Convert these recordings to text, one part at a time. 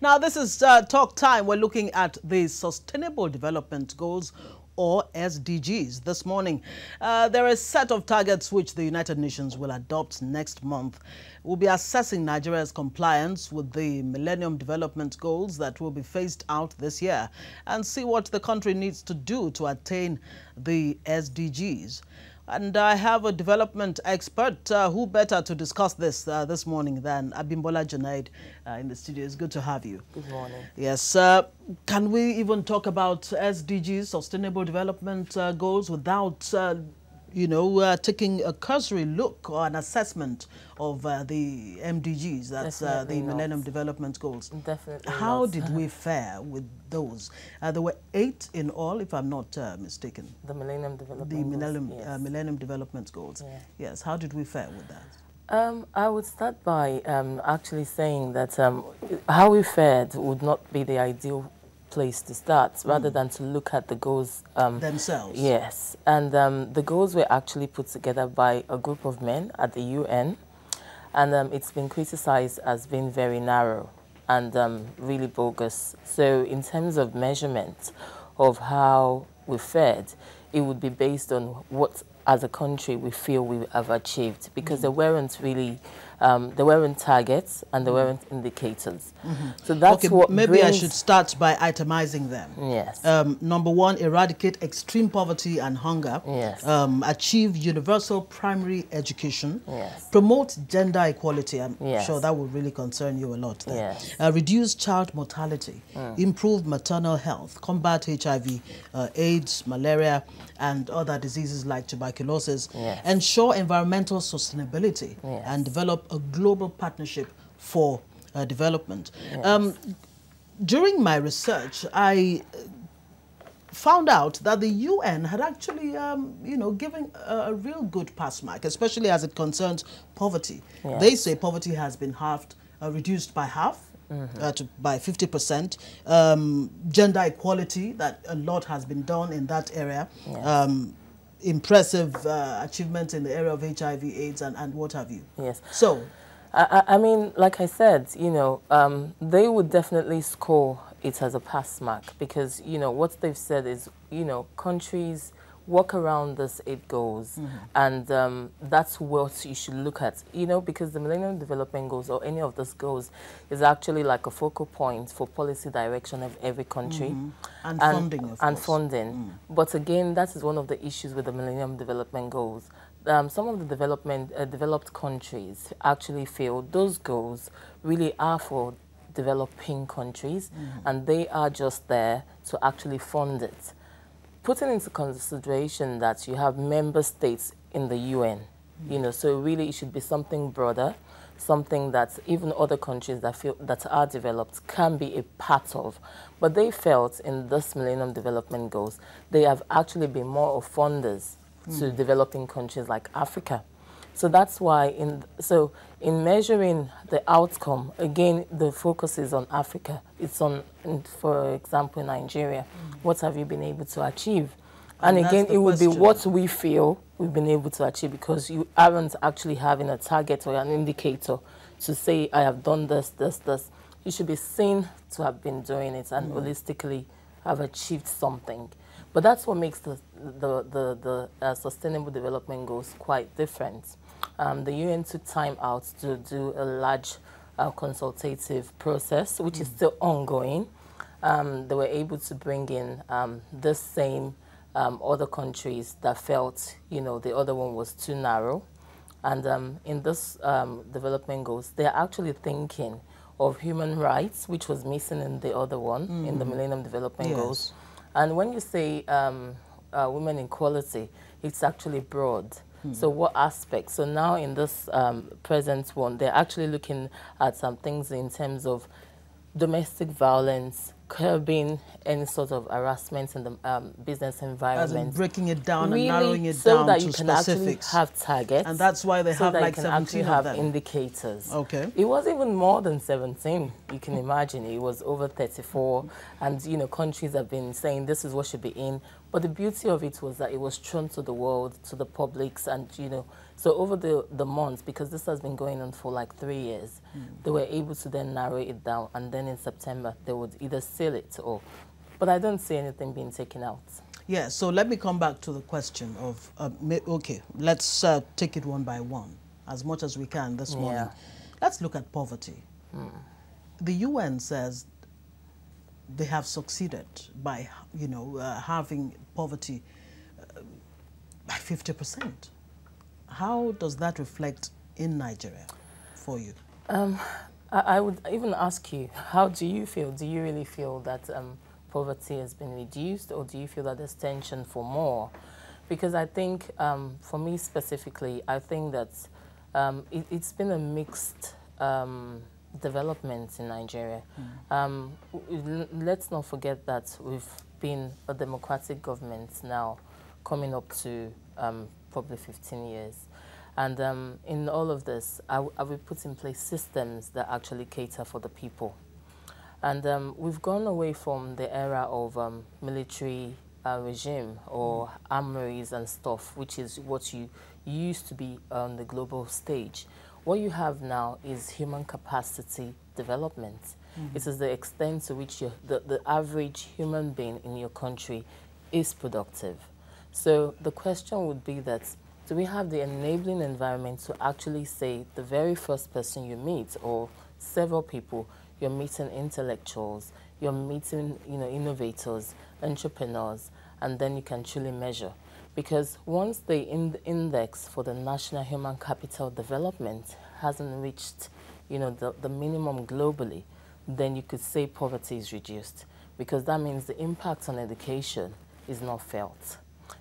Now, this is Talk Time. We're looking at the Sustainable Development Goals, or SDGs. This morning, there are a set of targets which the United Nations will adopt next month. We'll be assessing Nigeria's compliance with the Millennium Development Goals that will be phased out this year and see what the country needs to do to attain the SDGs. And I have a development expert who better to discuss this morning than Abimbola Junaid in the studio. It's good to have you. Good morning. Yes. Can we even talk about SDGs, Sustainable Development Goals, without, taking a cursory look or an assessment of the MDGs, that's the Millennium Development Goals? Definitely How not. did we fare with those? There were 8 in all, if I'm not mistaken. The Millennium Development Goals. Yes. Millennium Development Goals. Yeah. Yes. How did we fare with that? I would start by actually saying that how we fared would not be the ideal place to start, rather than to look at the goals themselves. Yes, and the goals were actually put together by a group of men at the UN, and it's been criticized as being very narrow and really bogus. So in terms of measurement of how we fared, it would be based on what as a country we feel we have achieved, because there weren't really there weren't targets and there weren't indicators. So that's what maybe I should start by itemizing them. Yes. Number 1, eradicate extreme poverty and hunger. Yes. Achieve universal primary education. Yes. Promote gender equality. I'm Yes. sure that will really concern you a lot there. Yes. Reduce child mortality. Improve maternal health. Combat HIV, AIDS, malaria, and other diseases like tuberculosis. Yes. Ensure environmental sustainability. Yes. And develop a global partnership for development. Yes. During my research, I found out that the UN had actually, given a real good pass mark, especially as it concerns poverty. Yes. They say poverty has been reduced by half. By 50%. Gender equality, that a lot has been done in that area. Yes. Impressive achievements in the area of HIV, AIDS, and what have you. Yes. So, I mean, like I said, they would definitely score it as a pass mark, because, what they've said is, countries work around these 8 goals, and that's what you should look at, because the Millennium Development Goals, or any of those goals, is actually like a focal point for policy direction of every country. And funding, of course. And funding. But again, that is one of the issues with the Millennium Development Goals. Some of the developed countries actually feel those goals really are for developing countries, and they are just there to actually fund it. Putting into consideration that you have member states in the UN, so really it should be something broader, something that even other countries that are developed can be a part of. But they felt in this Millennium Development Goals, they have actually been more of funders to developing countries like Africa. So that's why in measuring the outcome, again, the focus is on Africa. It's on, for example, Nigeria. What have you been able to achieve? And again, it would be what we feel we've been able to achieve, because you aren't actually having a target or an indicator to say, I have done this, this, this. You should be seen to have been doing it and holistically have achieved something. But that's what makes the Sustainable Development Goals quite different. The UN took time out to do a large consultative process, which is still ongoing. They were able to bring in the same other countries that felt, the other one was too narrow. And in this development goals, they're actually thinking of human rights, which was missing in the other one, in the Millennium Development Goals. And when you say women equality, it's actually broad. So what aspects? So now in this present one, they're actually looking at some things in terms of domestic violence, curbing any sort of harassment in the business environment. As in breaking it down really, and narrowing it so down that to you can specifics. actually have targets. And that's why they have like 17 of them. So that you can actually have indicators. Okay. It was even more than 17, you can imagine. It was over 34. And, countries have been saying this is what should be in. But the beauty of it was that it was shown to the world, to the publics, and, So over the months, because this has been going on for like 3 years, they were able to then narrow it down, and then in September they would either seal it or, but I don't see anything being taken out. Yeah, so let me come back to the question of, okay, let's take it one by one, as much as we can this morning. Let's look at poverty. The UN says they have succeeded by, having poverty by 50%. How does that reflect in Nigeria for you? I would even ask you, how do you feel? Do you really feel that poverty has been reduced, or do you feel that there's tension for more? Because I think, for me specifically, I think that it's been a mixed development in Nigeria. Let's not forget that we've been a democratic government now coming up to probably 15 years. And in all of this, I will put in place systems that actually cater for the people. And we've gone away from the era of military regime or armories and stuff, which is what you used to be on the global stage. What you have now is human capacity development. It is the extent to which the average human being in your country is productive. So the question would be that, do we have the enabling environment to actually say the very first person you meet, or several people, you're meeting intellectuals, you're meeting innovators, entrepreneurs, and then you can truly measure. Because once the index for the national human capital development hasn't reached the minimum globally, then you could say poverty is reduced, because that means the impact on education is not felt.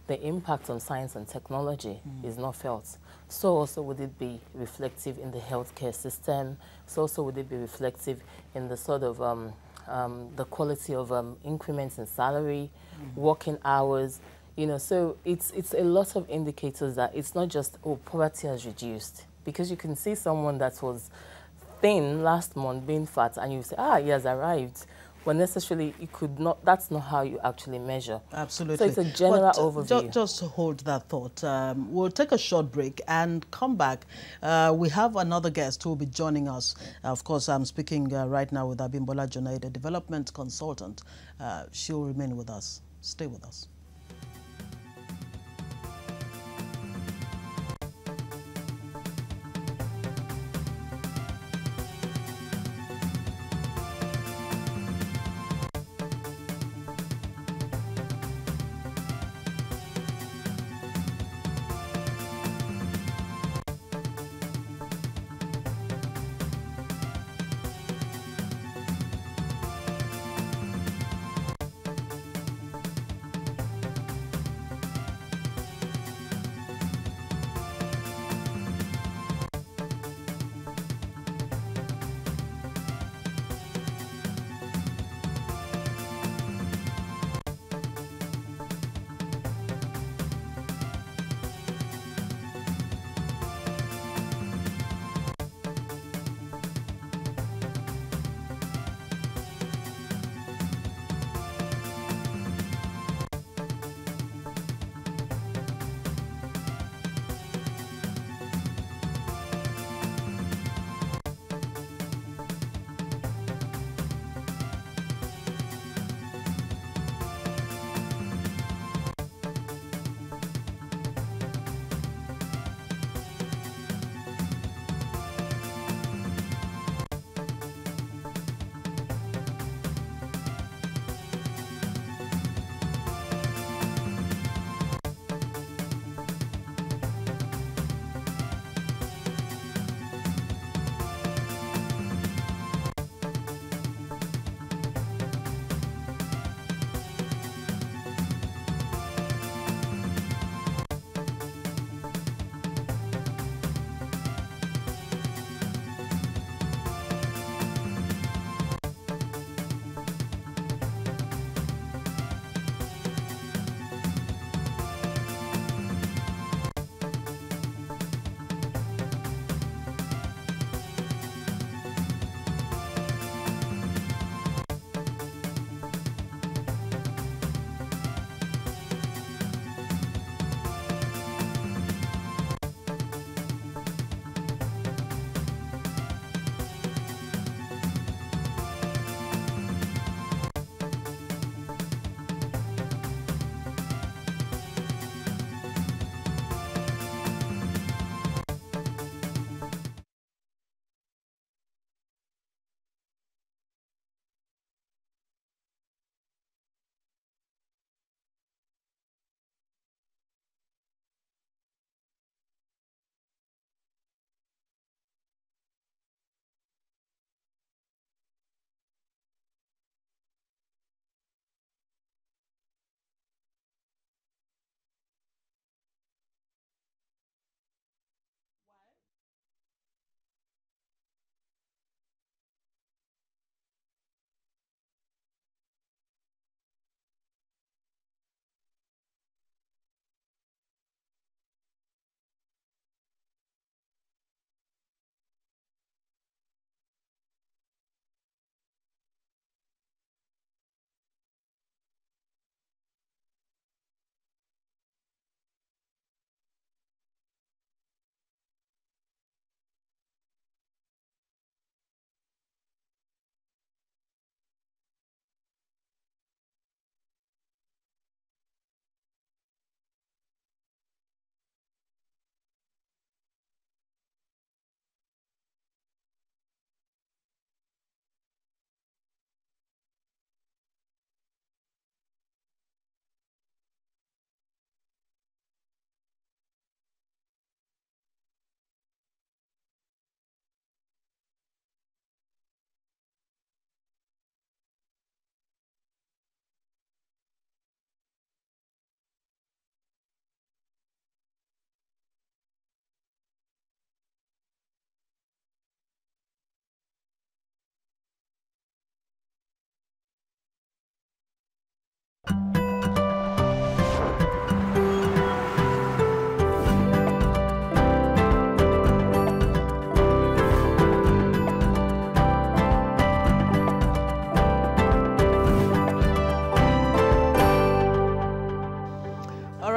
The impact on science and technology is not felt. So also would it be reflective in the healthcare system? So also would it be reflective in the sort of the quality of increments in salary, working hours? So it's a lot of indicators that it's not just, oh, poverty has reduced. Because you can see someone that was thin last month being fat, and you say, he has arrived. When necessarily you could not, that's not how you actually measure. Absolutely. So it's a general overview. Just hold that thought. We'll take a short break and come back. We have another guest who will be joining us. Of course, I'm speaking right now with Abimbola Junaid, a development consultant. She'll remain with us. Stay with us.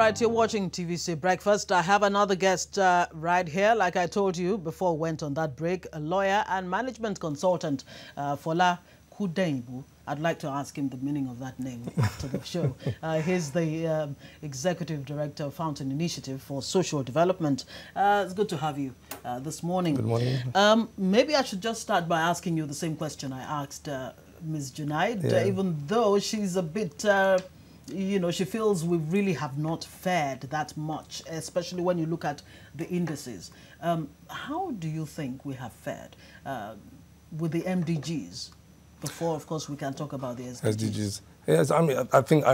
right, you're watching TVC Breakfast. I have another guest right here. Like I told you before we went on that break, a lawyer and management consultant, Fola Kudenbu. I'd like to ask him the meaning of that name after the show. He's the Executive Director of Fountain Initiative for Social Development. It's good to have you this morning. Good morning. Maybe I should just start by asking you the same question I asked Ms. Junaid, even though she's a bit... you know, she feels we really have not fared that much, especially when you look at the indices. How do you think we have fared with the MDGs? Before, of course, we can talk about the SDGs. Yes, I mean, I think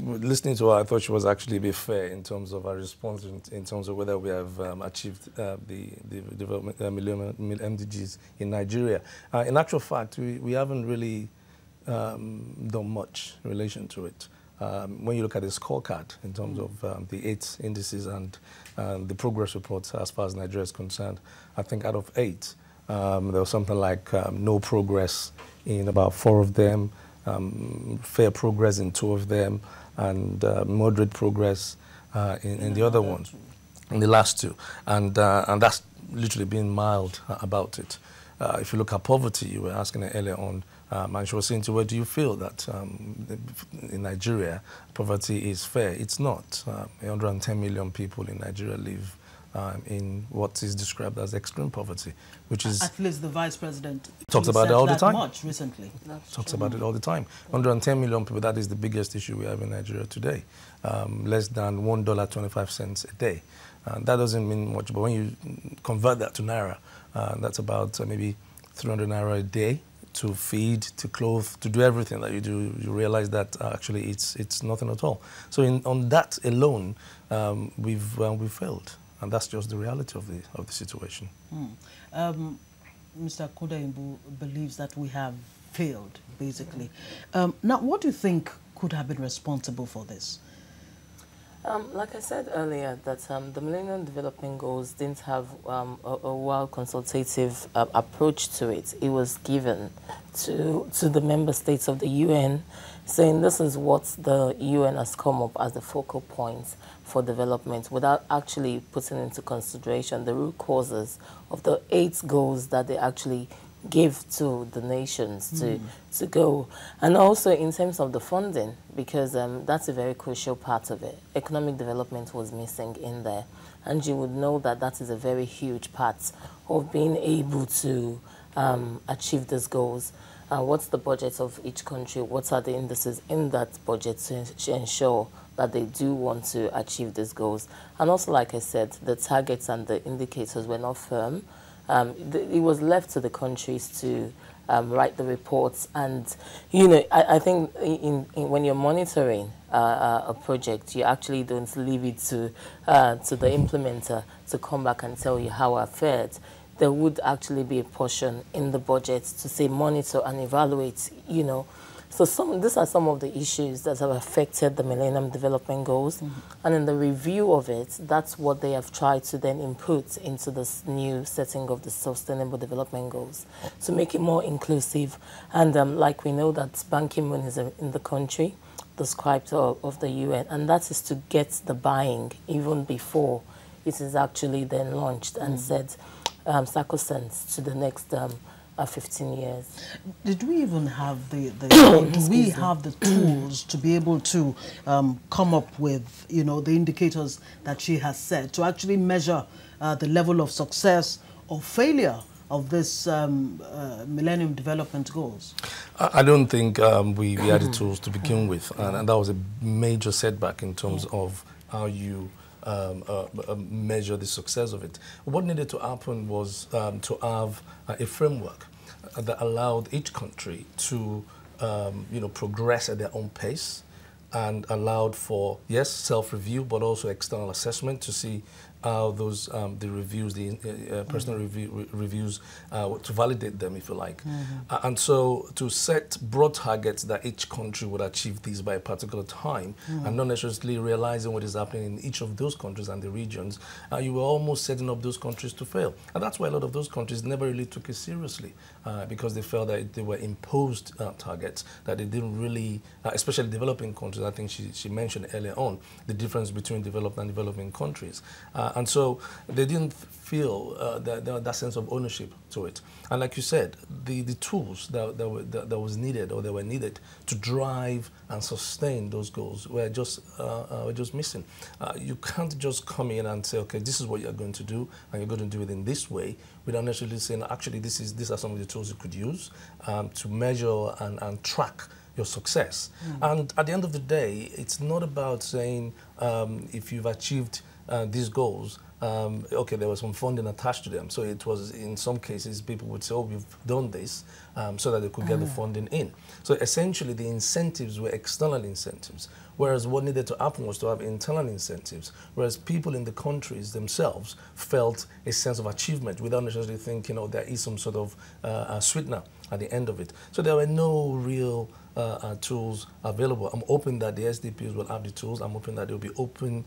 listening to her, I thought she was actually a bit fair in terms of her response, in terms of whether we have achieved the development Millennium MDGs in Nigeria. In actual fact, we haven't really done much in relation to it. When you look at the scorecard in terms of the 8 indices and the progress reports as far as Nigeria is concerned, I think out of 8, there was something like no progress in about 4 of them, fair progress in 2 of them, and moderate progress in the other ones, in the last 2. And that's literally being mild about it. If you look at poverty, you were asking her earlier on, and she was saying to her, do you feel that in Nigeria, poverty is fair? It's not. 110 million people in Nigeria live in what is described as extreme poverty, which is... At least the Vice President talks about it all the time. Much recently. Talks about it all the time. 110 million people, that is the biggest issue we have in Nigeria today. Less than $1.25 a day. That doesn't mean much, but when you convert that to Naira, that's about maybe 300 Naira a day to feed, to clothe, to do everything that you do. You realize that actually it's nothing at all. So on that alone, we've failed, and that's just the reality of the situation. Mr. Kudenbu believes that we have failed, basically. Now, what do you think could have been responsible for this? Like I said earlier, that the Millennium Development Goals didn't have a well-consultative approach to it. It was given to the member states of the UN, saying this is what the UN has come up as the focal points for development, without actually putting into consideration the root causes of the 8 goals that they actually give to the nations to go. And also in terms of the funding, because that's a very crucial part of it. Economic development was missing in there. And you would know that that is a very huge part of being able to achieve these goals. What's the budget of each country? What are the indices in that budget to ensure that they do want to achieve these goals? And also, like I said, the targets and the indicators were not firm. It was left to the countries to write the reports, and you know, I think when you're monitoring a project, you actually don't leave it to the implementer to come back and tell you how I fared. There would actually be a portion in the budget to say monitor and evaluate, you know. So these are some of the issues that have affected the Millennium Development Goals. And in the review of it, that's what they have tried to then input into this new setting of the Sustainable Development Goals to make it more inclusive. And like we know that Ban Ki-moon is in the country, the scribe of the UN, and that is to get the buying even before it is actually then launched and said sacrosanct to the next 15 years. Did we even have do we have the tools to be able to come up with, you know, the indicators that she has said to actually measure the level of success or failure of this Millennium Development Goals? I don't think we had the tools to begin with, and that was a major setback in terms of how you measure the success of it. What needed to happen was to have a framework that allowed each country to you know, progress at their own pace, and allowed for, yes, self-review, but also external assessment to see how those the reviews, the personal reviews, to validate them, if you like. And so to set broad targets that each country would achieve these by a particular time, and not necessarily realizing what is happening in each of those countries and the regions, you were almost setting up those countries to fail. And that's why a lot of those countries never really took it seriously, because they felt that they were imposed targets, that they didn't really, especially developing countries. I think she mentioned earlier on the difference between developed and developing countries. And so they didn't feel that sense of ownership to it. And like you said, the tools that was needed, or that were needed to drive and sustain those goals were just missing. You can't just come in and say, okay, this is what you're going to do, and you're going to do it in this way, without necessarily saying, actually, these are some of the tools you could use to measure and track your success. And at the end of the day, it's not about saying if you've achieved these goals, okay, there was some funding attached to them. So it was, in some cases, people would say, oh, we've done this, so that they could get the funding in. So essentially, the incentives were external incentives, whereas what needed to happen was to have internal incentives, whereas people in the countries themselves felt a sense of achievement without necessarily thinking, oh, there is some sort of sweetener at the end of it. So there were no real tools available. I'm hoping that the SDPs will have the tools. I'm hoping that they'll be open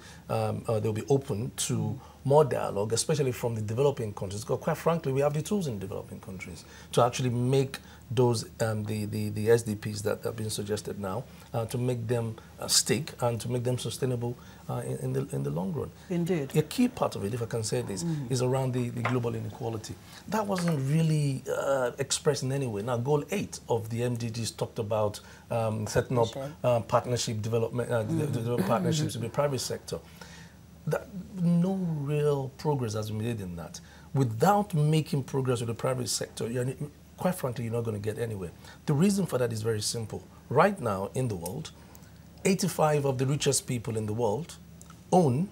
to more dialogue, especially from the developing countries. Because quite frankly, we have the tools in developing countries to actually make those the SDPs that have been suggested now, to make them stick and to make them sustainable in the long run. Indeed. A key part of it, if I can say this, is around the global inequality. That wasn't really expressed in any way. Now, Goal 8 of the MDGs talked about setting up partnership development, partnerships with the private sector. No real progress has been made in that. Without making progress with the private sector, quite frankly, you're not going to get anywhere. The reason for that is very simple. Right now in the world, 85 of the richest people in the world own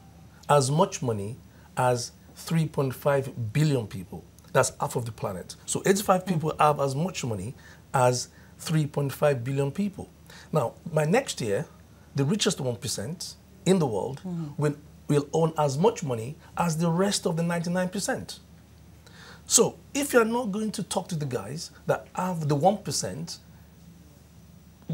as much money as 3.5 billion people. That's half of the planet. So 85 people have as much money as 3.5 billion people. Now, by next year, the richest 1% in the world will own as much money as the rest of the 99%. So if you're not going to talk to the guys that have the 1%,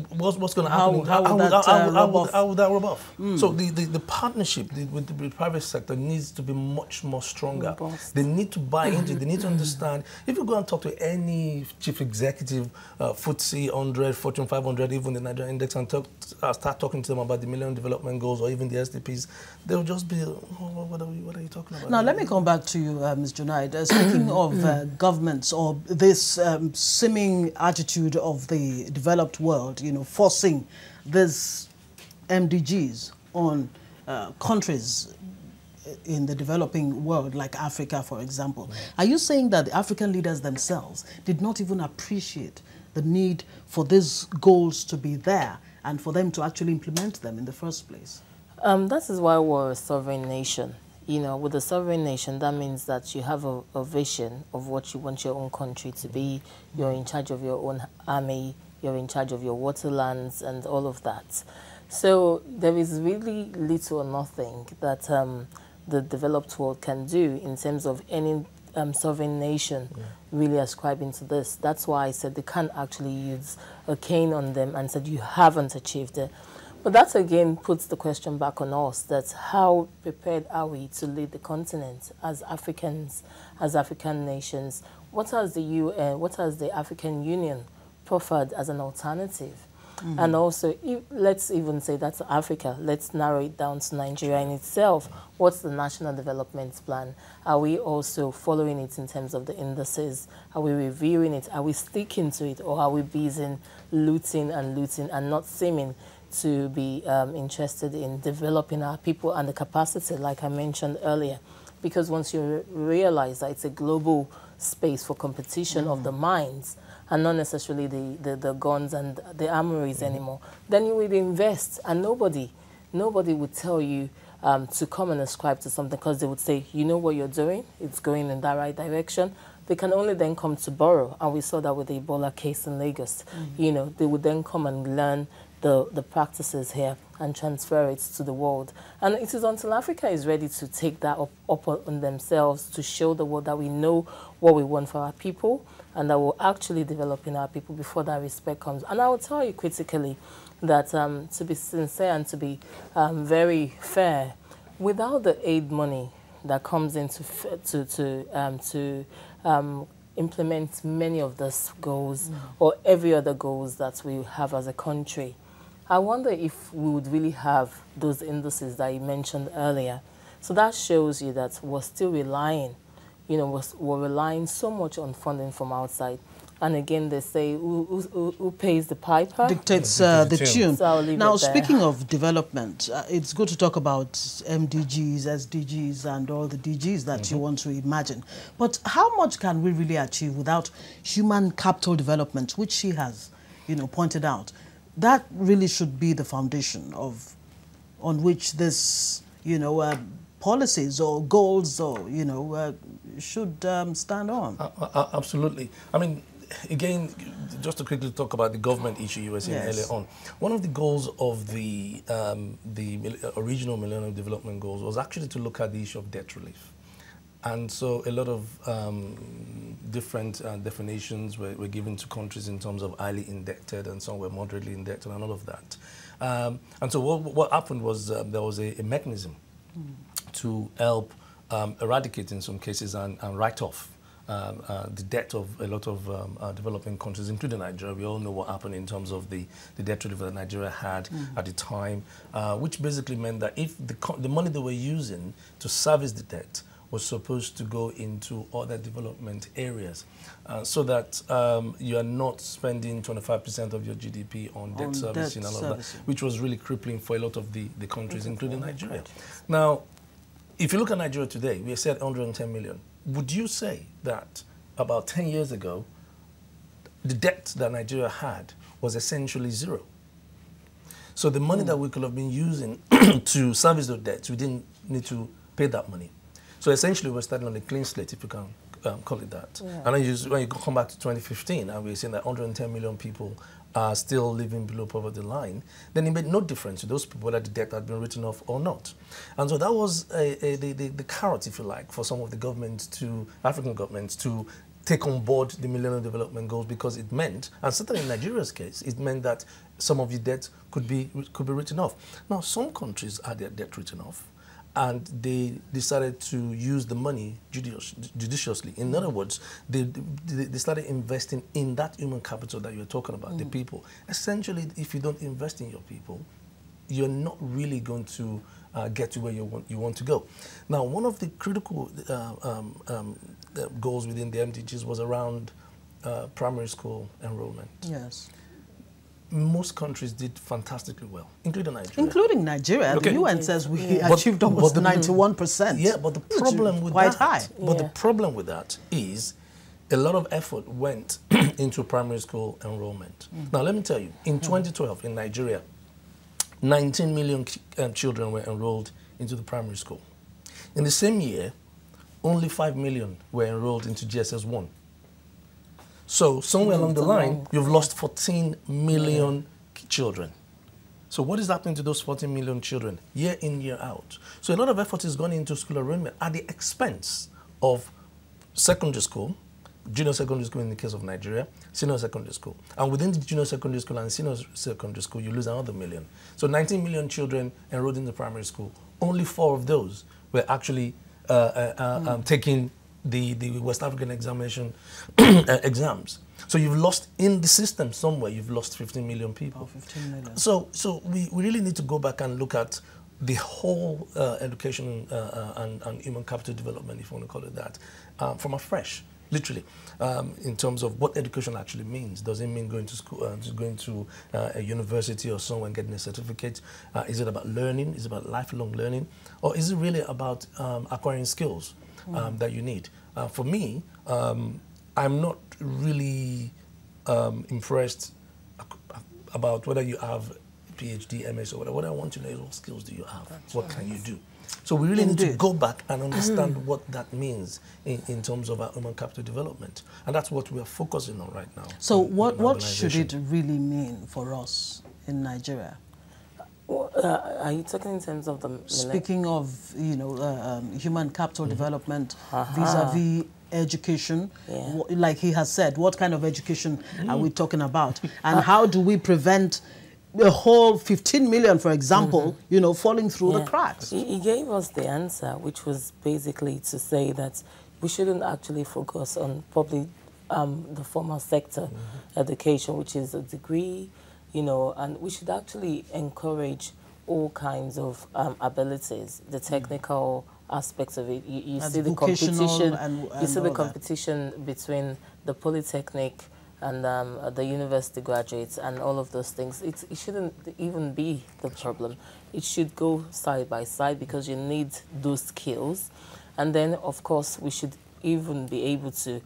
what's going to happen? How would that rub off? So the partnership with the private sector needs to be much more stronger. They need to buy into it. They need to understand. If you go and talk to any chief executive, FTSE 100, Fortune 500, even the Nigeria Index, and start talking to them about the Millennium Development Goals or even the SDPs, they'll just be, oh, what are you talking about? Now, let me come back to you, Ms. Junaid. Speaking of governments, or this seeming attitude of the developed world, forcing these MDGs on countries in the developing world, like Africa, for example. Are you saying that the African leaders themselves did not even appreciate the need for these goals to be there and for them to actually implement them in the first place? That is why we're a sovereign nation. With a sovereign nation, that means that you have a vision of what you want your own country to be. You're in charge of your own army. You're in charge of your waterlands and all of that. So there is really little or nothing that the developed world can do in terms of any sovereign nation really ascribing to this. That's why I said they can't actually use a cane on them and said you haven't achieved it. But that again puts the question back on us, that how prepared are we to lead the continent as Africans, as African nations? What has the UN, what has the African Union proffered as an alternative? And also, let's even say that's Africa. Let's narrow it down to Nigeria in itself. What's the National Development Plan? Are we also following it in terms of the indices? Are we reviewing it? Are we sticking to it? Or are we busy looting and not seeming to be interested in developing our people and the capacity, like I mentioned earlier? Because once you realize that it's a global space for competition of the minds, and not necessarily the guns and the armories anymore, then you would invest, and nobody would tell you to come and ascribe to something, because they would say, you know what you're doing, it's going in that right direction. They can only then come to borrow, and we saw that with the Ebola case in Lagos. They would then come and learn the practices here. and transfer it to the world. And it is until Africa is ready to take that up on themselves to show the world that we know what we want for our people and that we're actually developing our people before that respect comes. And I will tell you critically that to be sincere and to be very fair, without the aid money that comes in to implement many of these goals or every other goals that we have as a country, I wonder if we would really have those indices that you mentioned earlier. So that shows you that we're still relying, we're relying so much on funding from outside. And again, they say, who pays the piper? Dictates the tune. So now, speaking of development, it's good to talk about MDGs, SDGs, and all the DGs that you want to imagine. But how much can we really achieve without human capital development, which she has, pointed out? That really should be the foundation on which this, policies or goals or, should stand on. Absolutely. I mean, again, just to quickly talk about the government issue you were saying earlier on, one of the goals of the original Millennium Development Goals was actually to look at the issue of debt relief. And so a lot of different definitions were given to countries in terms of highly indebted, and some were moderately indebted, and all of that. And so what happened was there was a mechanism to help eradicate, in some cases, and write off the debt of a lot of developing countries, including Nigeria. We all know what happened in terms of the debt relief that Nigeria had at the time, which basically meant that if the money they were using to service the debt was supposed to go into other development areas, so that you are not spending 25% of your GDP on debt servicing and all of that, which was really crippling for a lot of the countries, including Nigeria. Now, if you look at Nigeria today, we said 110 million. Would you say that about 10 years ago, the debt that Nigeria had was essentially zero? So the money that we could have been using to service those debts, we didn't need to pay that money. So essentially, we're starting on a clean slate, if you can call it that. Yeah. And then when you come back to 2015, and we're seeing that 110 million people are still living below poverty line, then it made no difference to those people whether the debt had been written off or not. And so that was the carrot, if you like, for some of the governments African governments to take on board the Millennium Development Goals, because it meant, and certainly in Nigeria's case, it meant that some of the debt could be written off. Now, some countries had their debt written off, and they decided to use the money judiciously. In other words, they started investing in that human capital that you're talking about, the people. Essentially, if you don't invest in your people, you're not really going to get to where you want to go. Now, one of the critical goals within the MDGs was around primary school enrollment. Yes. Most countries did fantastically well, including Nigeria. Including Nigeria. Okay. The UN says we achieved almost 91%. Yeah, but the problem with quite that, high. But the problem with that is a lot of effort went into primary school enrollment. Now, let me tell you, in 2012 in Nigeria, 19 million children were enrolled into the primary school. In the same year, only 5 million were enrolled into GSS 1. So somewhere along the line, you've lost 14 million children. So what is happening to those 14 million children year in, year out? So a lot of effort is going into school enrollment at the expense of secondary school, junior secondary school in the case of Nigeria, senior secondary school. And within the junior secondary school and senior secondary school, you lose another million. So 19 million children enrolled in the primary school. Only 4 of those were actually taking the West African examination exams. So you've lost, in the system somewhere, you've lost 15 million people. 15 million. So we really need to go back and look at the whole education and human capital development, if you want to call it that, from afresh, literally, in terms of what education actually means. Does it mean going to school, going to a university or somewhere and getting a certificate? Is it about learning? Is it about lifelong learning? Or is it really about acquiring skills that you need? For me, I'm not really impressed about whether you have PhD, MS, or whatever. What I want to know is what skills do you have? What can you do? So we really need to go back and understand what that means in terms of our human capital development. And that's what we are focusing on right now. So what should it really mean for us in Nigeria? Well, are you talking in terms of the... Speaking of, human capital development vis-a-vis education, like he has said, what kind of education are we talking about? And how do we prevent the whole 15 million, for example, falling through the cracks? He gave us the answer, which was basically to say that we shouldn't actually focus on probably the formal sector education, which is a degree, and we should actually encourage all kinds of abilities, the technical aspects of it. You see the competition, the competition between the polytechnic and the university graduates and all of those things. It shouldn't even be the problem. It should go side by side because you need those skills. And then, of course, we should even be able to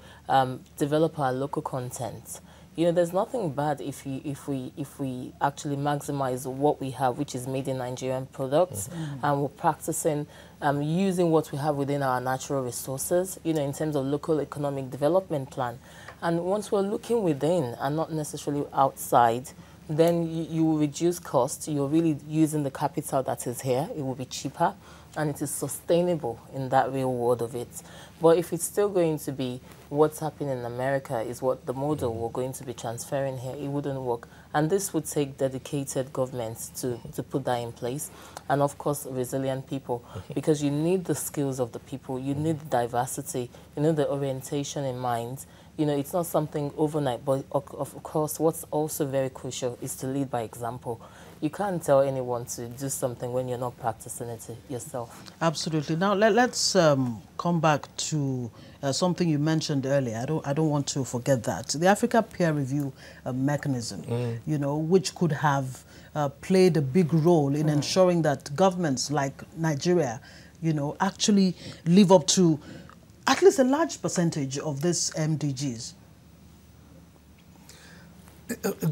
develop our local content. There's nothing bad if we actually maximize what we have, which is made in Nigerian products, and we're practicing using what we have within our natural resources, in terms of local economic development plan. And once we're looking within and not necessarily outside, then you will reduce costs. You're really using the capital that is here. It will be cheaper, and it is sustainable in that real world of it. But if it's still going to be what's happening in America is what the model we're going to be transferring here, it wouldn't work. And this would take dedicated governments to put that in place. And of course, resilient people, because you need the skills of the people, you need the diversity, the orientation in mind. It's not something overnight, but of course, what's also very crucial is to lead by example. You can't tell anyone to do something when you're not practicing it yourself. Absolutely. Now, let's come back to something you mentioned earlier. I don't want to forget that. The Africa Peer Review Mechanism, which could have played a big role in ensuring that governments like Nigeria, actually live up to at least a large percentage of these MDGs.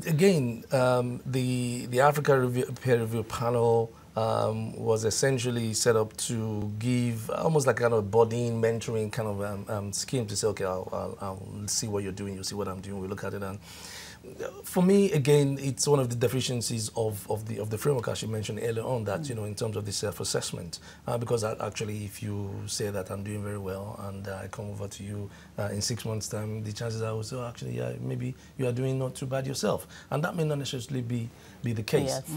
Again, the Africa Peer Review Panel was essentially set up to give almost like kind of a bodying, mentoring kind of scheme to say, okay, I'll see what you're doing, you see what I'm doing, we look at it. And for me, again, it's one of the deficiencies of the framework, as you mentioned earlier on, that, in terms of the self-assessment. Because actually, if you say that I'm doing very well and I come over to you in 6 months' time, the chances are, oh, actually, yeah, maybe you are doing not too bad yourself. And that may not necessarily be the case. Yes.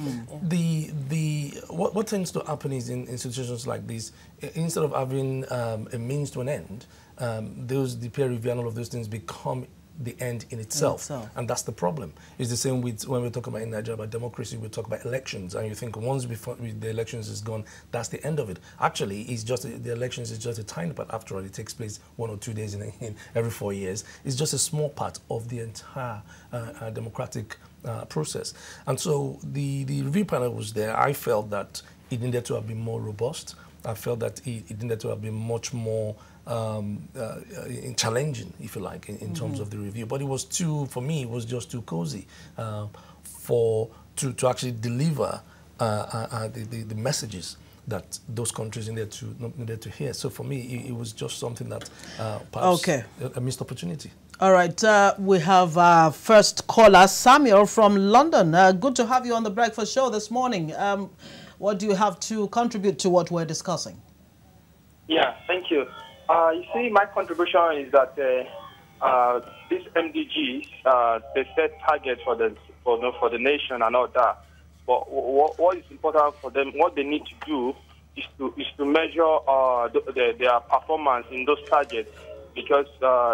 What tends to happen is in institutions like this, instead of having a means to an end, the peer review and all of those things become the end in itself. And that's the problem. It's the same with when we talk about in Nigeria about democracy, we talk about elections, and you think once before the elections is gone, that's the end of it. Actually, it's just the elections is just a tiny part. After all, it takes place 1 or 2 days in every 4 years. It's just a small part of the entire democratic process. And so the review panel was there. I felt that it needed to have been more robust. I felt that it needed to have been much more challenging, if you like, in terms of the review. But it was for me, it was just too cozy to actually deliver the messages that those countries needed to hear. So for me, it was just something that perhaps a missed opportunity. All right, we have our first caller, Samuel from London. Good to have you on the Breakfast Show this morning. What do you have to contribute to what we're discussing? Yeah, thank you. You see, my contribution is that these MDGs, they set targets for the nation and all that. But what is important for them, what they need to do is to measure their performance in those targets, because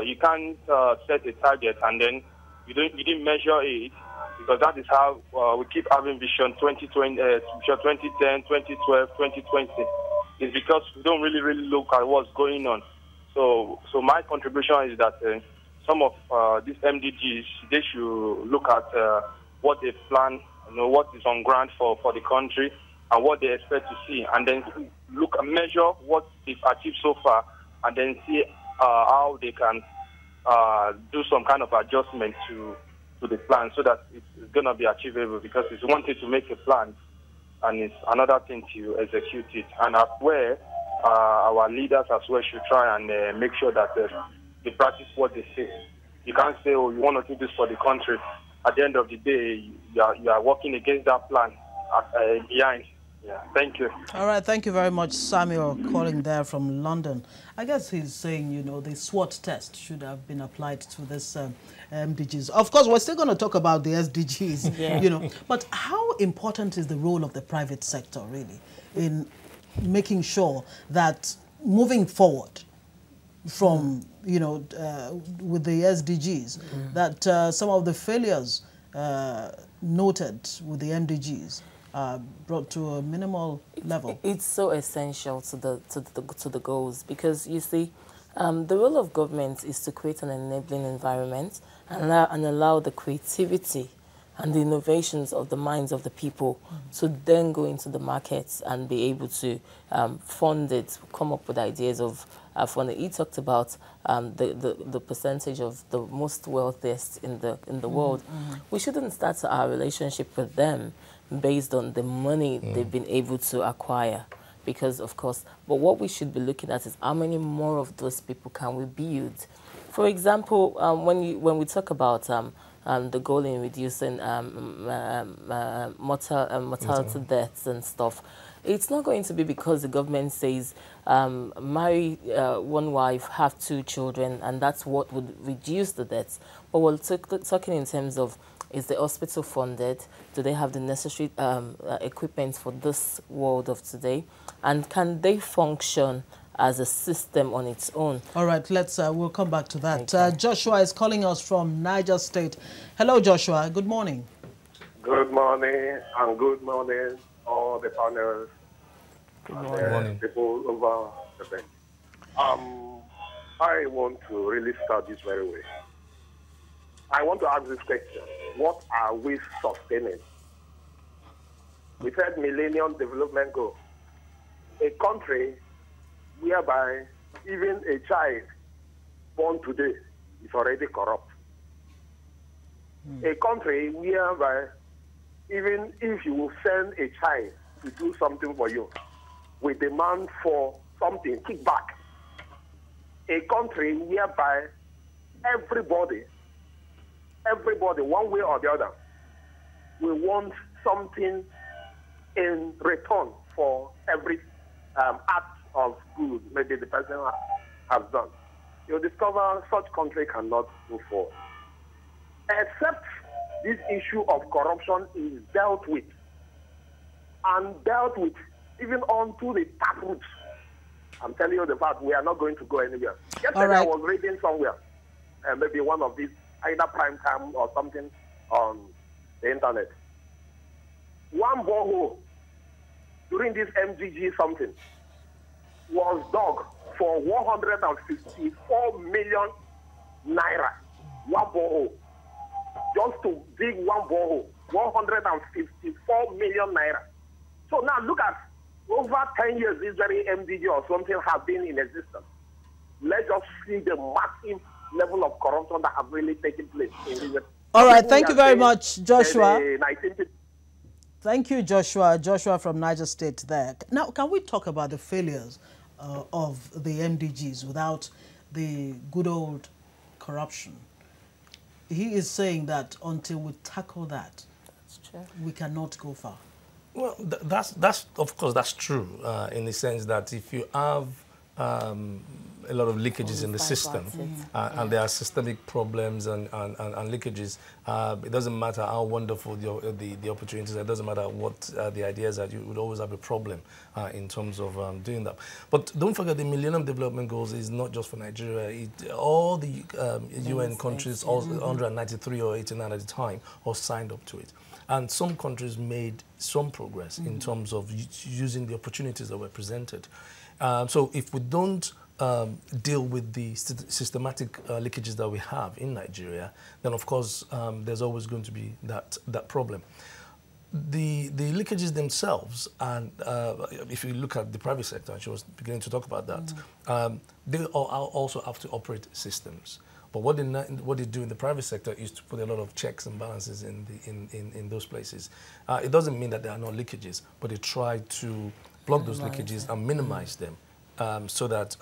you can't set a target and then you didn't measure it, because that is how we keep having Vision 2020, Vision 2010, 2012, 2020. It's because we don't really look at what's going on. So my contribution is that some of these MDGs, they should look at what they plan, what is on ground for the country and what they expect to see, and then look and measure what they've achieved so far, and then see how they can do some kind of adjustment to the plan so that it's going to be achievable, because it's one thing to make a plan and it's another thing to execute it. And as well, our leaders as well should try and make sure that they practice what they say. You can't say, oh, you want to do this for the country. At the end of the day, you are working against that plan. behind. Yeah, thank you. All right, thank you very much, Samuel, calling there from London. I guess he's saying, you know, the SWOT test should have been applied to this MDGs. Of course, we're still going to talk about the SDGs, Yeah. you know, but how important is the role of the private sector, really, in making sure that moving forward from, you know, with the SDGs, that some of the failures noted with the MDGs brought to a minimal level? It's so essential to the goals, because you see, the role of government is to create an enabling environment and allow the creativity and the innovations of the minds of the people to then go into the markets and be able to fund it, come up with ideas of funding. He talked about the percentage of the most wealthiest in the world. We shouldn't start our relationship with them based on the money they've been able to acquire, because of course, but what we should be looking at is how many more of those people can we build. For example, when we talk about the goal in reducing mortality deaths and stuff, it's not going to be because the government says marry one wife, have 2 children, and that's what would reduce the deaths. But we're talking in terms of, is the hospital funded? Do they have the necessary equipment for this world of today? And can they function as a system on its own? All right, we'll come back to that. Joshua is calling us from Niger State. Hello, Joshua. Good morning. Good morning, and good morning, all the panels. Good morning. And people over the bench. I want to really start this very way. I want to ask this question. What are we sustaining? We said Millennium Development Goal. A country whereby even a child born today is already corrupt. A country whereby even if you will send a child to do something for you, we demand for something, kickback. A country whereby everybody, one way or the other, we want something in return for every act of good maybe the person has done. You'll discover such country cannot move forward. Except this issue of corruption is dealt with, and dealt with even on to the taproots. I'm telling you the fact, we are not going to go anywhere. Yesterday I was reading somewhere, maybe one of these, either prime time or something on the internet. One borehole during this MGG something was dug for 154 million naira. One borehole. Just to dig one borehole, 154 million naira. So now look at, over 10 years, this very MDG or something has been in existence. Let's just see the massive level of corruption that has really taken place in this. All right, thank you very much, Joshua. Thank you, Joshua. Joshua from Niger State there. Now, can we talk about the failures of the MDGs without the good old corruption? He is saying that until we tackle that, we cannot go far. Well, that's of course, that's true in the sense that if you have a lot of leakages in the system and there are systemic problems and leakages, it doesn't matter how wonderful the opportunities are, it doesn't matter what the ideas are, you would always have a problem in terms of doing that. But don't forget, the Millennium Development Goals is not just for Nigeria. All the UN countries, all 193 or 89 at the time, all signed up to it. And some countries made some progress in terms of using the opportunities that were presented. So if we don't deal with the systematic leakages that we have in Nigeria, then of course there's always going to be that problem. The leakages themselves, and if you look at the private sector, and she was beginning to talk about that, they also have to operate systems. But what they do in the private sector is to put a lot of checks and balances in those places. It doesn't mean that there are no leakages, but they try to block those leakages and minimize them. So that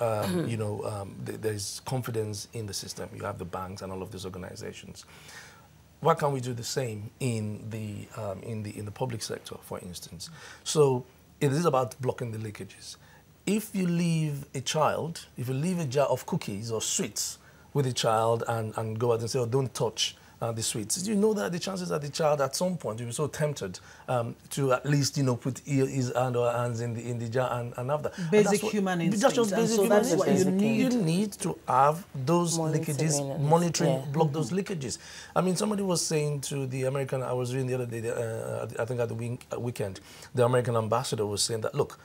you know, there's confidence in the system. You have the banks and all of these organizations. why can't we do the same in the public sector, for instance? So it is about blocking the leakages. If you leave a child, if you leave a jar of cookies or sweets with a child and go out and say, oh, don't touch the sweets, you know that the chances that the child at some point will be so tempted to at least, put his hand or hands in the jar and have that. Basic human instinct. Just basic human that's what instinct. you need to have those leakages, monitoring, block those leakages. I mean, somebody was saying to the American, I was reading the other day, I think at the weekend, the American ambassador was saying that, look,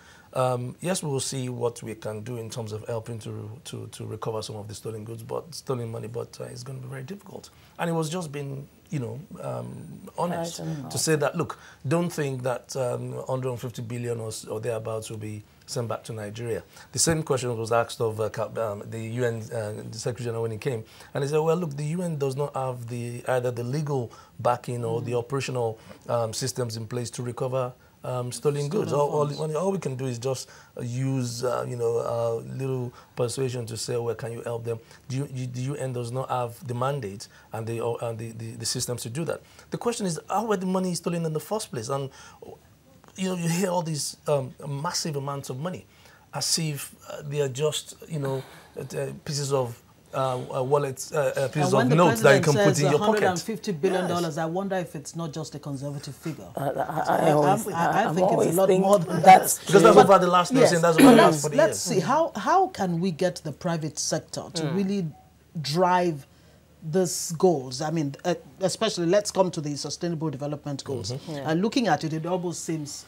yes, we will see what we can do in terms of helping to recover some of the stolen goods, stolen money, but it's going to be very difficult. And it was just being, honest to say that, look, don't think that 150 billion or thereabouts will be sent back to Nigeria. The same question was asked of the UN Secretary General when he came, and he said, well, look, the UN does not have either the legal backing or the operational systems in place to recover stolen goods. All we can do is just use, little persuasion to say, well, can you help them? The UN does not have the mandate and the systems to do that. The question is, how were the money stolen in the first place? And, you hear all these massive amounts of money as if they are just, pieces of wallets, pieces of notes that you can put in your pocket. $150 billion, I wonder if it's not just a conservative figure. I think it's a lot more than that. Because that's over the last that's over the last 40 years. Let's see, how can we get the private sector to really drive these goals? I mean, especially, let's come to the Sustainable Development Goals. Looking at it, it almost seems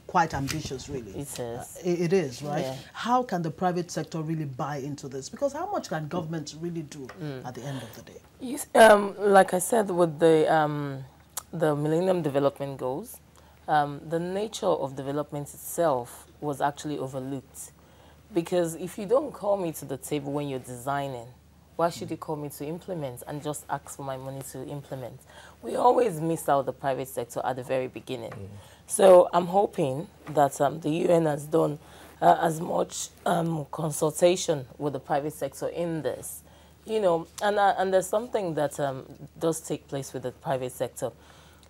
quite ambitious, really. It is. It is, right? Yeah. How can the private sector really buy into this? Because how much can government really do at the end of the day? Yes, like I said, with the Millennium Development Goals, the nature of development itself was actually overlooked. Because if you don't call me to the table when you're designing, why should you call me to implement and just ask for my money to implement? We always miss out the private sector at the very beginning. So I'm hoping that the UN has done as much consultation with the private sector in this, and there's something that does take place with the private sector.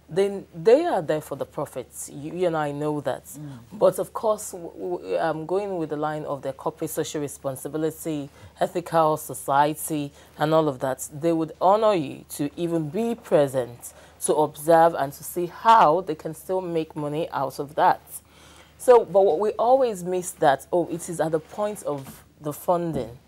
They are there for the profits. You and I know that. But of course, going with the line of their corporate social responsibility, ethical society, and all of that, they would honor you to even be present, to observe and to see how they can still make money out of that. So, but what we always miss that, it is at the point of the funding.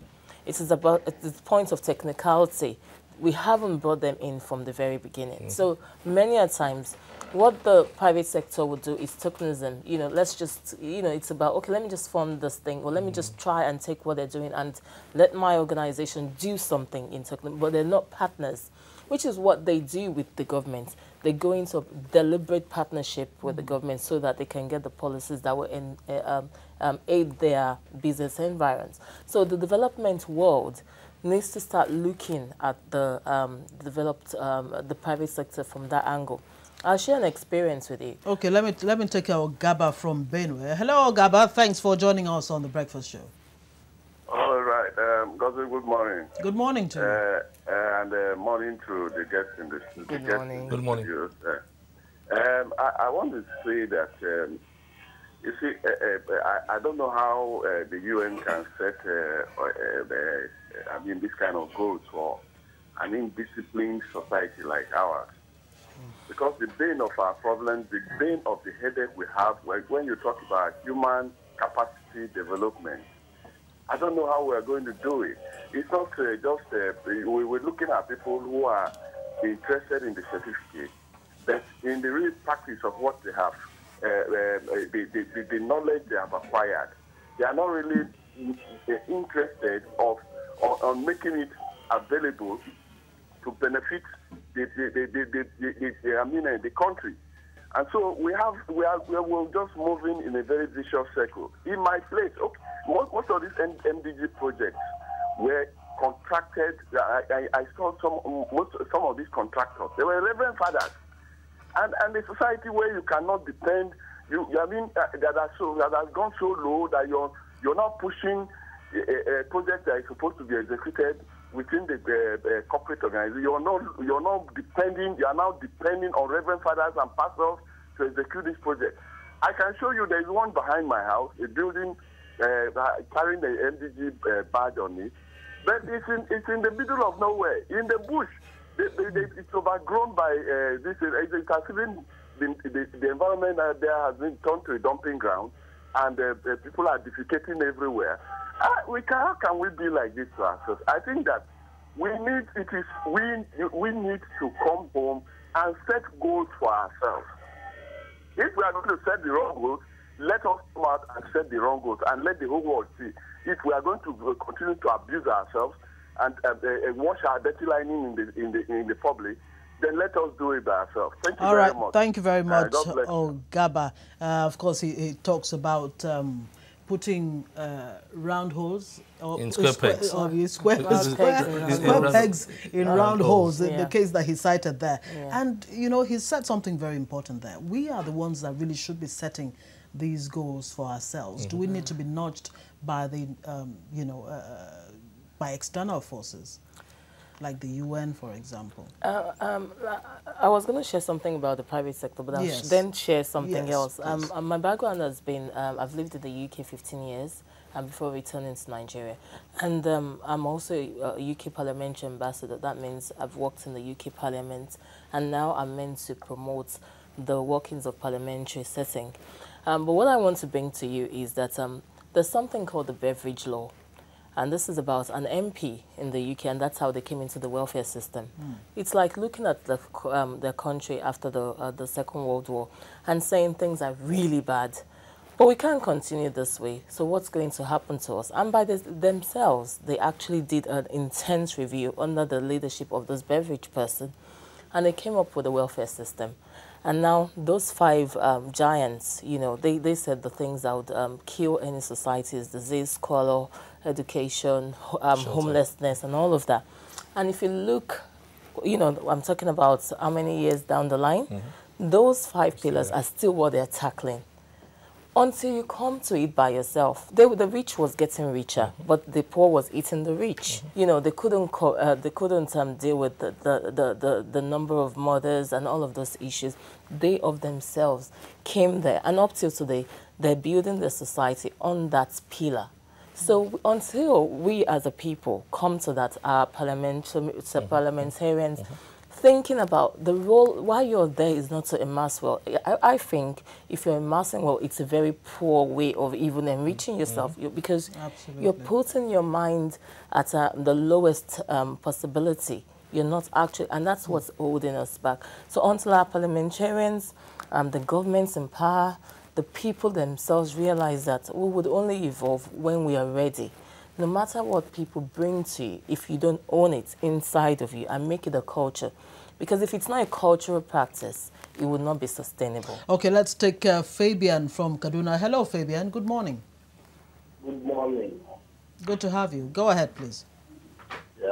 It is about at the point of technicality. We haven't brought them in from the very beginning. So many a times, what the private sector would do is tokenism. Let's just, it's about, okay, let me just fund this thing, or let me just try and take what they're doing and let my organization do something in tokenism. But they're not partners, which is what they do with the government. They go into a deliberate partnership with the government so that they can get the policies that will aid their business environments. So the development world needs to start looking at the the private sector from that angle. I'll share an experience with you. Okay, let me take our Gaba from Benue. Hello, Gaba. Thanks for joining us on the Breakfast Show. All right. Good morning. Good morning to you. And morning to the guests in the studio. Good morning. Good morning. I want to say that, you see, I don't know how the UN can set, this kind of goals for an indisciplined society like ours. Because the bane of our problems, the bane of the headache we have, when you talk about human capacity development, I don't know how we're going to do it. It's not we're looking at people who are interested in the certificate, but in the real practice of what they have, the knowledge they have acquired, they are not really interested on making it available to benefit the country. And so we're just moving in a very vicious circle. In my place, most of these MDG projects were contracted. I saw some of these contractors. They were reverend fathers, and the society where you cannot depend. That has gone so low that you're not pushing a project that is supposed to be executed within the corporate organization. You are now depending on reverend fathers and pastors to execute this project. I can show you there is one behind my house, a building carrying the MDG badge on it, but it's in the middle of nowhere, in the bush. It's overgrown by this. It has even the environment there has been turned to a dumping ground, and people are defecating everywhere. How can we be like this to ourselves? I think that we need to come home and set goals for ourselves. If we are going to set the wrong goals, let us come out and set the wrong goals and let the whole world see. If we are going to continue to abuse ourselves and wash our dirty lining in the public, then let us do it by ourselves. Thank you very much. Thank you very much, Gaba. Of course, he talks about putting round holes in square pegs. Square pegs in round holes, the case that he cited there. Yeah. And, you know, he said something very important there. We are the ones that really should be setting these goals for ourselves. Do we need to be nudged by the, by external forces? Like the UN, for example. I was going to share something about the private sector, but I'll then share something else. My background has been, I've lived in the UK 15 years before returning to Nigeria. And I'm also a UK parliamentary ambassador. That means I've worked in the UK Parliament, and now I'm meant to promote the workings of parliamentary setting. But what I want to bring to you is that there's something called the beverage law. And this is about an MP in the UK, and that's how they came into the welfare system. It's like looking at the country after the Second World War and saying things are really bad. But we can't continue this way. So what's going to happen to us? And by themselves, they actually did an intense review under the leadership of this beverage person, and they came up with a welfare system. And now those 5 giants, you know, they said the things that would kill any society is disease, squalor, education, homelessness, and all of that. And if you look, you know, I'm talking about how many years down the line, those 5 pillars are still what they're tackling. Until you come to it by yourself. The rich was getting richer, but the poor was eating the rich. You know, they couldn't deal with the number of mothers and all of those issues. They of themselves came there, and up till today, they're building the society on that pillar. So until we as a people come to that, parliamentarians, thinking about the role, why you're there is not to amass well. I think if you're amassing well, it's a very poor way of even enriching yourself, because you're putting your mind at the lowest possibility. You're not actually, and that's what's holding us back. So until our parliamentarians, the governments in power, the people themselves realize that we would only evolve when we are ready. No matter what people bring to you, if you don't own it inside of you and make it a culture, because if it's not a cultural practice, it will not be sustainable. Okay, let's take Fabian from Kaduna. Hello, Fabian. Good morning. Good morning. Good to have you. Go ahead, please. Yeah,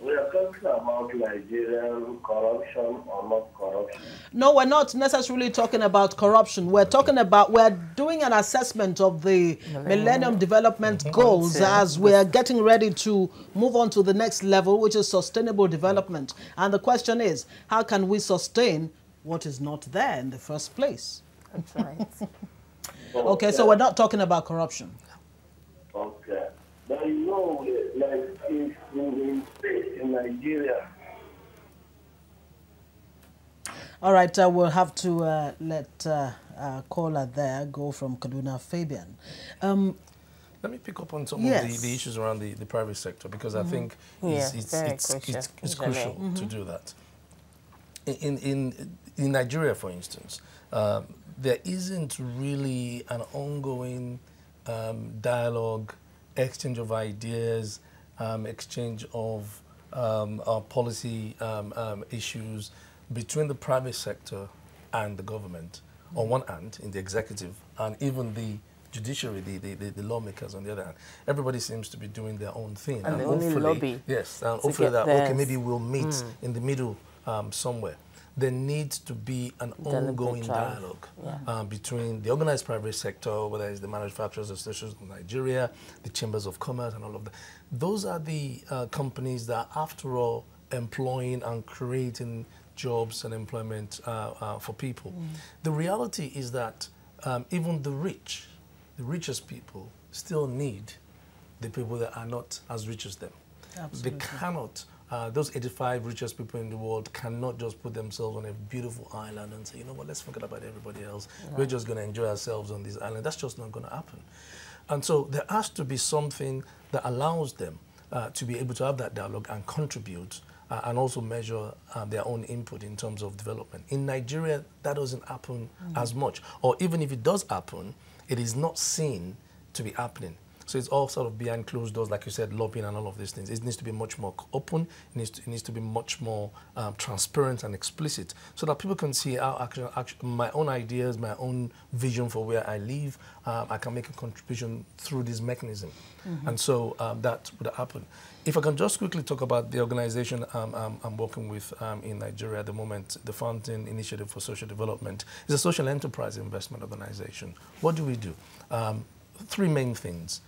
we are talking about Nigerian corruption or not corruption. No, we're not necessarily talking about corruption. We're talking about, we're doing an assessment of the Millennium Development Goals as we're getting ready to move on to the next level, which is sustainable development. And the question is, how can we sustain what is not there in the first place? That's right. Okay, so we're not talking about corruption. Okay. But you know, like in Nigeria. All right, we'll have to let caller there go from Kaduna, Fabian. Let me pick up on some of the issues around the private sector, because I think it's crucial to do that. In Nigeria, for instance, there isn't really an ongoing dialogue, exchange of ideas, exchange of policy issues between the private sector and the government on one hand, in the executive, and even the judiciary, the lawmakers on the other hand. Everybody seems to be doing their own thing. And they only lobby. Yes, and hopefully that, okay, maybe we'll meet in the middle somewhere. there needs to be an ongoing dialogue between the organized private sector, whether it's the Manufacturers Association of Nigeria, the Chambers of Commerce, and all of that. Those are the companies that, after all, employing and creating jobs and employment for people. The reality is that even the richest people still need the people that are not as rich as them. Absolutely. They cannot, those 85 richest people in the world cannot just put themselves on a beautiful island and say, you know what, let's forget about everybody else. Yeah. We're just going to enjoy ourselves on this island. That's just not going to happen. And so there has to be something that allows them to be able to have that dialogue and contribute and also measure their own input in terms of development. In Nigeria, that doesn't happen as much. Or even if it does happen, it is not seen to be happening. So it's all sort of behind closed doors, like you said, lobbying and all of these things. It needs to be much more open. It needs to be much more transparent and explicit, so that people can see how my own ideas, my own vision for where I live, I can make a contribution through this mechanism. And so that would happen. If I can just quickly talk about the organization I'm working with in Nigeria at the moment, the Fountain Initiative for Social Development is a social enterprise investment organization. What do we do? Three main things.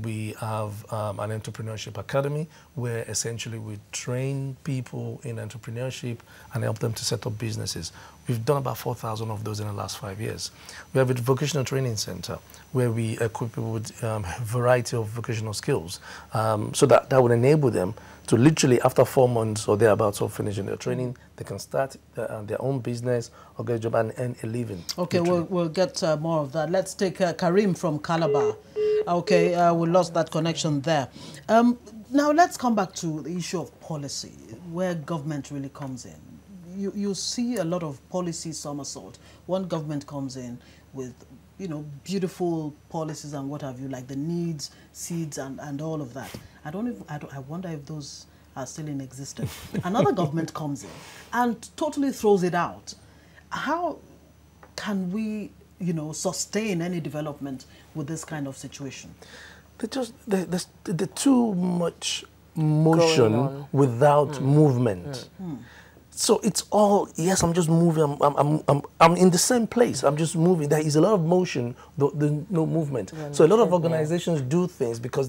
We have an entrepreneurship academy where essentially we train people in entrepreneurship and help them to set up businesses. We've done about 4,000 of those in the last 5 years. We have a vocational training center where we equip people with a variety of vocational skills so that would enable them to literally, after 4 months or thereabouts of finishing their training, they can start their own business or get a job and earn a living. Okay, we'll get more of that. Let's take Karim from Calabar. Okay, we lost that connection there. Now let's come back to the issue of policy, where government really comes in. You see a lot of policy somersault. One government comes in with, you know, beautiful policies and what have you, like the needs, seeds, and all of that. I wonder if those are still in existence. Another government comes in and totally throws it out. How can we, you know, sustain any development with this kind of situation? There's too much motion without movement. So it's all, yes, I'm just moving, I'm in the same place, I'm just moving. There is a lot of motion, no movement. So a lot of organizations do things because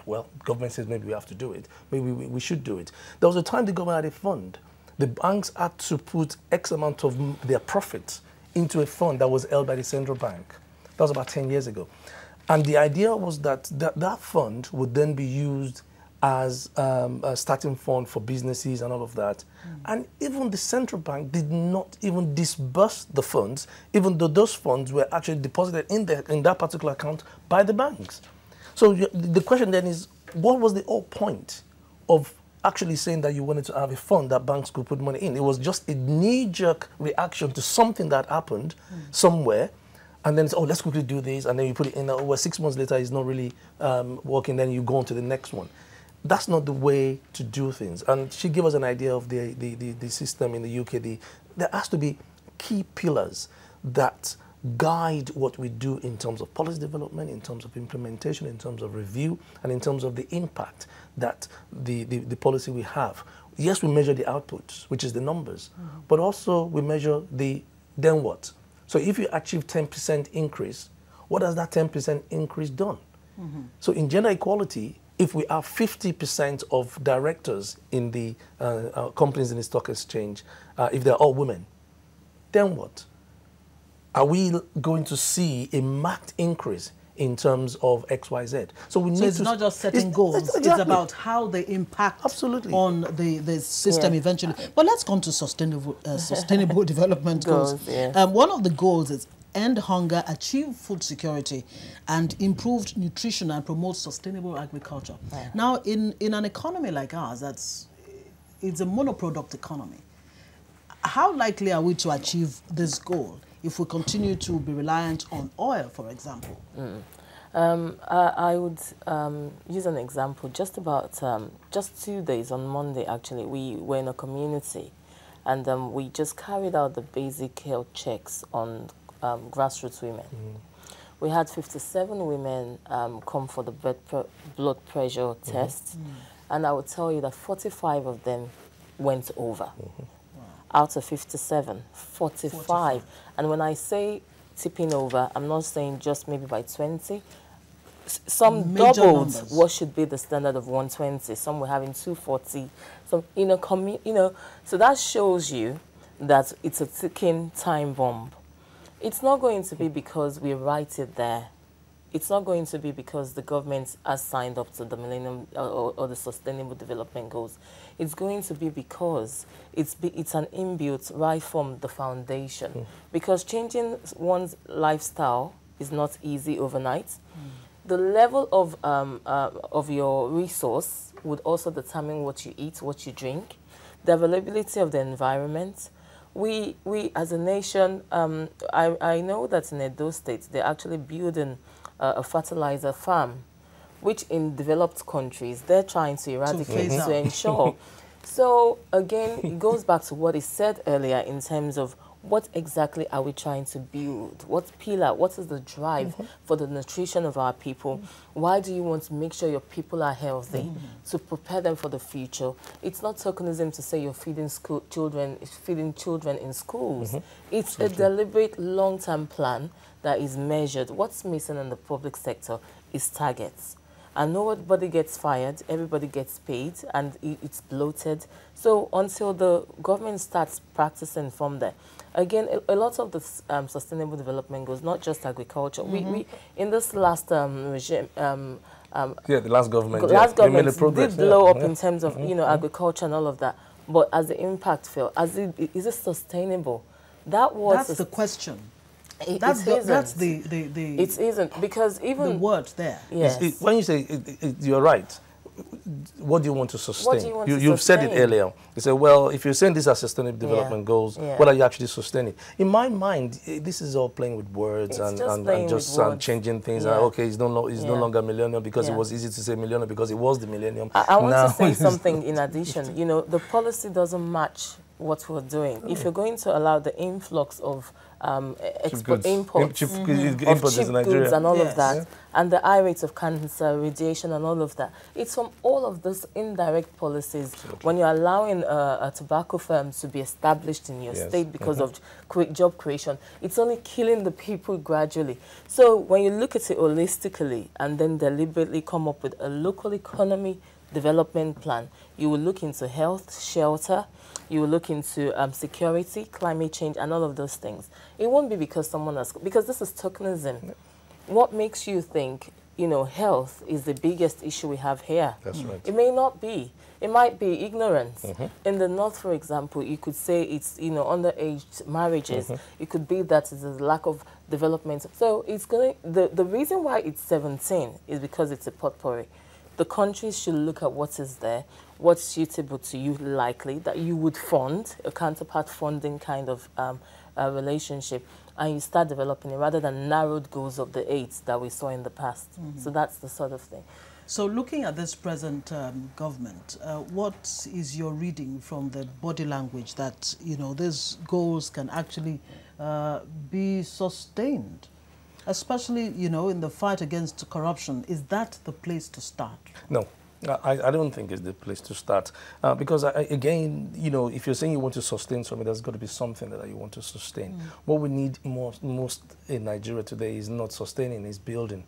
well, government says maybe we have to do it, maybe we should do it. There was a time the government had a fund. The banks had to put X amount of their profits into a fund that was held by the central bank. That was about 10 years ago. And the idea was that that fund would then be used as a starting fund for businesses and all of that. And even the central bank did not even disburse the funds, even though those funds were actually deposited in that particular account by the banks. So the question then is, what was the whole point of actually saying that you wanted to have a fund that banks could put money in? It was just a knee-jerk reaction to something that happened somewhere. And then it's, oh, let's quickly do this. And then you put it in, well, 6 months later, it's not really working. Then you go on to the next one. That's not the way to do things. And she gave us an idea of the system in the UK. There has to be key pillars that guide what we do in terms of policy development, in terms of implementation, in terms of review, and in terms of the impact that the policy we have. Yes, we measure the outputs, which is the numbers, but also we measure the then what. So if you achieve 10% increase, what has that 10% increase done? So in gender equality, if we have 50% of directors in the companies in the stock exchange, if they're all women, then what? Are we going to see a marked increase in terms of XYZ? So we need it's not just setting goals, exactly. It's about how they impact on the system eventually. But let's come to sustainable development goals. One of the goals is end hunger, achieve food security, and improved nutrition and promote sustainable agriculture. Now, in an economy like ours, it's a monoproduct economy. How likely are we to achieve this goal if we continue to be reliant on oil, for example? I would use an example. Just 2 days, on Monday actually, we were in a community and we just carried out the basic health checks on grassroots women. We had 57 women come for the blood pressure test, and I would tell you that 45 of them went over. out of 57, 45. And when I say tipping over, I'm not saying just maybe by 20. Some Major doubled numbers. what should be the standard of 120. Some were having 240. Some, so that shows you that it's a ticking time bomb. It's not going to be because we write it there. It's not going to be because the government has signed up to the Millennium or the Sustainable Development Goals. It's going to be because it's an inbuilt right from the foundation. Because changing one's lifestyle is not easy overnight. The level of your resource would also determine what you eat, what you drink, the availability of the environment. We as a nation, I know that in Edo State, they're actually building a fertilizer farm, which in developed countries, they're trying to eradicate to ensure. So again, it goes back to what is said earlier in terms of what exactly are we trying to build? What pillar, what is the drive for the nutrition of our people? Why do you want to make sure your people are healthy to prepare them for the future? It's not tokenism to say you're feeding children in schools. It's a deliberate long-term plan that is measured. What's missing in the public sector is targets. And nobody gets fired, everybody gets paid, and it's bloated. So until the government starts practicing from there, again, a lot of the sustainable development goals, not just agriculture. We in this last regime, the last government, did blow up in terms of agriculture and all of that. But as the impact fell, is it sustainable? That's the question. It isn't, because even the word there. Yes. When you say you're right, what do you want to sustain? What do you want to You've sustain? said it earlier. You say, well, if you're saying these are sustainable development goals, what are you actually sustaining? In my mind, this is all playing with words and just changing things. Okay, it's no longer millennium because it was easy to say millennium because it was the millennium. I want to say something in addition. The policy doesn't match what we're doing. If you're going to allow the influx of imports of cheap goods and all of that, and the high rates of cancer, radiation and all of that, it's from all of those indirect policies. When you're allowing a tobacco firm to be established in your state because of job creation, it's only killing the people gradually. So when you look at it holistically and then deliberately come up with a local economy development plan, you will look into health, shelter, you will look into security, climate change, and all of those things. It won't be because because this is tokenism. What makes you think, health is the biggest issue we have here? That's right. It may not be. It might be ignorance. In the North, for example, you could say it's, underage marriages. It could be that it's a lack of development. So it's the reason why it's 17 is because it's a potpourri. The countries should look at what is there, what's suitable to you, likely, that you would fund, a counterpart funding kind of relationship, and you start developing it rather than narrowed goals of the 8 that we saw in the past. So that's the sort of thing. So looking at this present government, what is your reading from the body language that, these goals can actually be sustained? Especially, in the fight against corruption, is that the place to start? No, I don't think it's the place to start. Because, again, if you're saying you want to sustain something, there's got to be something that you want to sustain. What we need most in Nigeria today is not sustaining, it's building.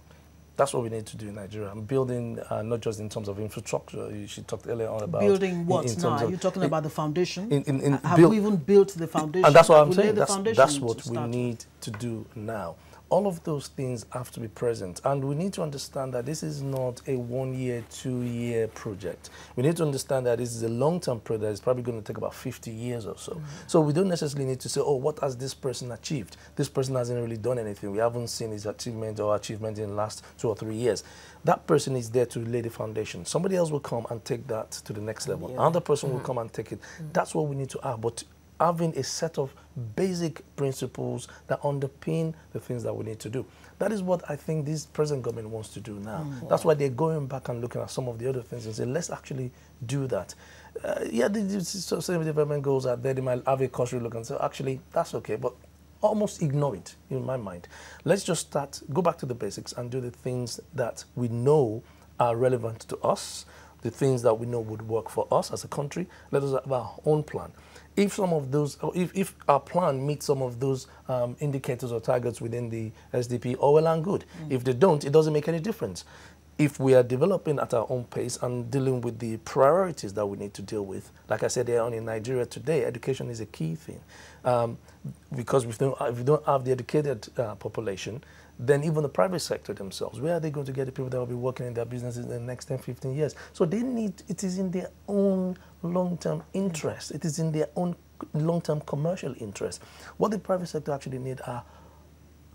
That's what we need to do in Nigeria. I'm building not just in terms of infrastructure. She talked earlier on about building what now? Are you talking about the foundation? Have we even built the foundation? And that's what I'm saying. That's what we need to do now. All of those things have to be present. And we need to understand that this is not a 1-year, 2-year project. We need to understand that this is a long-term project. It's probably going to take about 50 years or so. So we don't necessarily need to say, oh, what has this person achieved? This person hasn't really done anything. We haven't seen his achievement or achievement in the last 2 or 3 years. That person is there to lay the foundation. Somebody else will come and take that to the next level. Another person will come and take it. That's what we need to have. But having a set of basic principles that underpin the things that we need to do. That is what I think this present government wants to do now. That's why they're going back and looking at some of the other things and say, let's actually do that. The sustainable development goals are there. They might have a cursory look and say, actually, that's okay, but almost ignore it in my mind. Let's just go back to the basics and do the things that we know are relevant to us, the things that we know would work for us as a country. Let us have our own plan. if some of those, or if our plan meets some of those indicators or targets within the SDP, all well and good. If they don't, it doesn't make any difference. If we are developing at our own pace and dealing with the priorities that we need to deal with, like I said earlier on, in Nigeria today, education is a key thing. Because if we don't have the educated population, then even the private sector themselves, where are they going to get the people that will be working in their businesses in the next 10, 15 years? So they need, it is in their own long-term interest. It is in their own long-term commercial interest. What the private sector actually need are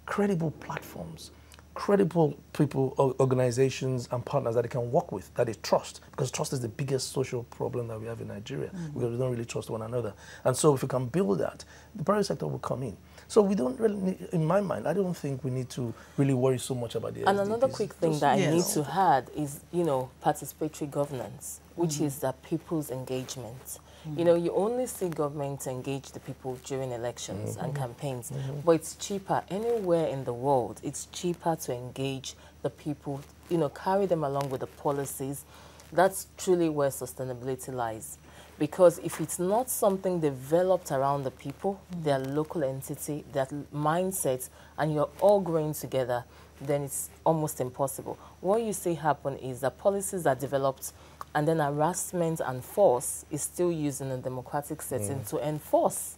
credible platforms, credible people, organizations and partners that they can work with, that they trust, because trust is the biggest social problem that we have in Nigeria, because we don't really trust one another. And so if we can build that, the private sector will come in. So we don't really need, in my mind, I don't think we need to really worry so much about the And SDGs. another quick thing that I need to add is, you know, participatory governance, which is the people's engagement. You know, you only see government engage the people during elections and campaigns, but it's cheaper anywhere in the world. It's cheaper to engage the people, you know, carry them along with the policies. That's truly where sustainability lies. Because if it's not something developed around the people, their local entity, their mindsets, and you're all growing together, then it's almost impossible. What you see happen is that policies are developed and then harassment and force is still used in a democratic setting to enforce.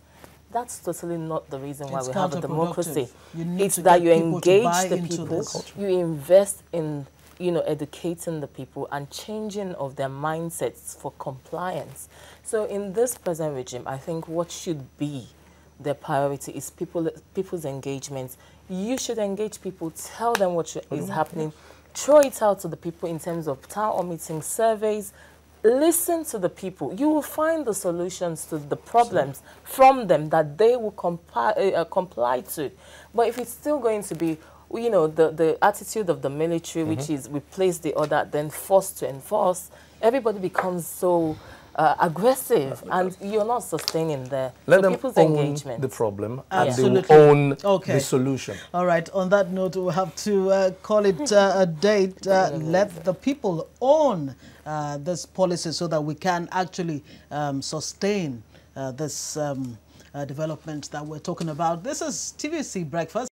That's totally not the reason why we have a democracy. It's that you engage the people, you invest in, you know, educating the people and changing of their mindsets for compliance. So in this present regime, I think what should be their priority is people's engagement. You should engage people, tell them what is happening, throw it out to the people in terms of town hall meetings, surveys. Listen to the people. You will find the solutions to the problems from them that they will comply to. But if it's still going to be, you know, the attitude of the military, which is replace the order, then forced to enforce, everybody becomes so aggressive, and you're not sustaining there. Let so them people's own engagement. the problem, Absolutely. and they will own Okay. the solution. All right, on that note, we'll have to call it a date. Let the people own this policy so that we can actually sustain this development that we're talking about. This is TVC Breakfast.